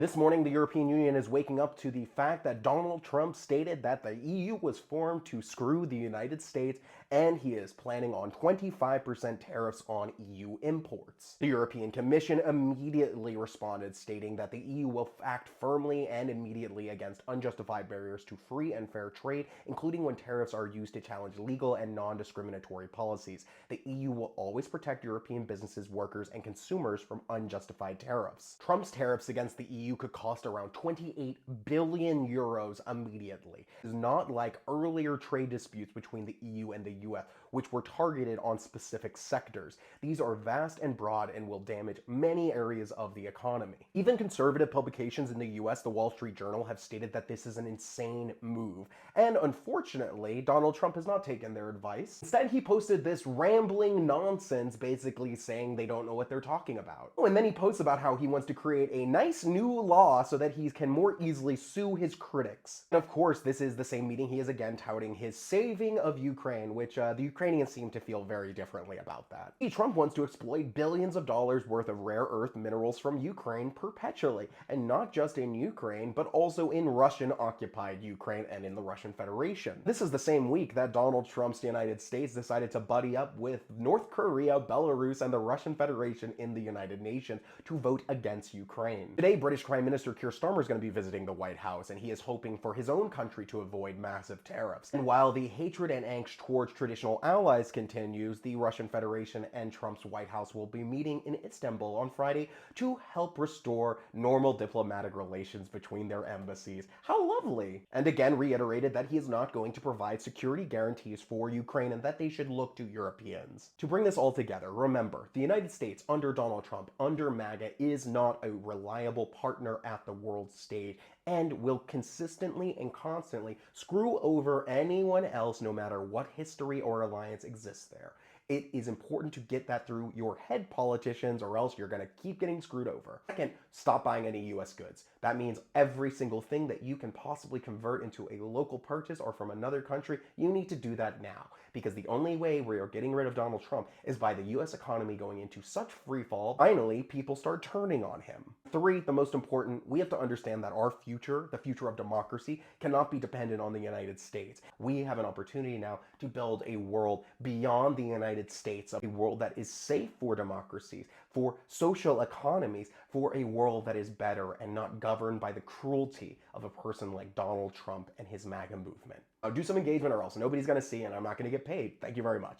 This morning, the European Union is waking up to the fact that Donald Trump stated that the EU was formed to screw the United States, and he is planning on 25% tariffs on EU imports. The European Commission immediately responded, stating that the EU will act firmly and immediately against unjustified barriers to free and fair trade, including when tariffs are used to challenge legal and non-discriminatory policies. The EU will always protect European businesses, workers, and consumers from unjustified tariffs. Trump's tariffs against the EU could cost around 28 billion euros immediately. It's not like earlier trade disputes between the EU and the US, which were targeted on specific sectors. These are vast and broad and will damage many areas of the economy. Even conservative publications in the US, the Wall Street Journal, have stated that this is an insane move. And unfortunately, Donald Trump has not taken their advice. Instead, he posted this rambling nonsense, basically saying they don't know what they're talking about. Oh, and then he posts about how he wants to create a nice new law so that he can more easily sue his critics. And of course, this is the same meeting he is again touting his saving of Ukraine, which the Ukrainians seem to feel very differently about that. Trump wants to exploit billions of dollars worth of rare earth minerals from Ukraine perpetually, and not just in Ukraine, but also in Russian-occupied Ukraine and in the Russian Federation. This is the same week that Donald Trump's United States decided to buddy up with North Korea, Belarus, and the Russian Federation in the United Nations to vote against Ukraine. Today, British Prime Minister Keir Starmer is going to be visiting the White House, and he is hoping for his own country to avoid massive tariffs. And while the hatred and angst towards traditional allies continues, the Russian Federation and Trump's White House will be meeting in Istanbul on Friday to help restore normal diplomatic relations between their embassies. How lovely! And again reiterated that he is not going to provide security guarantees for Ukraine and that they should look to Europeans. To bring this all together, remember, the United States under Donald Trump, under MAGA, is not a reliable partner at the world stage and will consistently and constantly screw over anyone else no matter what history or alliance exists there. It is important to get that through your head, politicians, or else you're going to keep getting screwed over. Second, stop buying any US goods. That means every single thing that you can possibly convert into a local purchase or from another country, you need to do that now. Because the only way we are getting rid of Donald Trump is by the US economy going into such free fall, finally people start turning on him. Three, the most important, we have to understand that our future, the future of democracy, cannot be dependent on the United States. We have an opportunity now to build a world beyond the United States, a world that is safe for democracies, for social economies, for a world that is better and not governed by the cruelty of a person like Donald Trump and his MAGA movement. Do some engagement or else nobody's going to see and I'm not going to get paid. Thank you very much.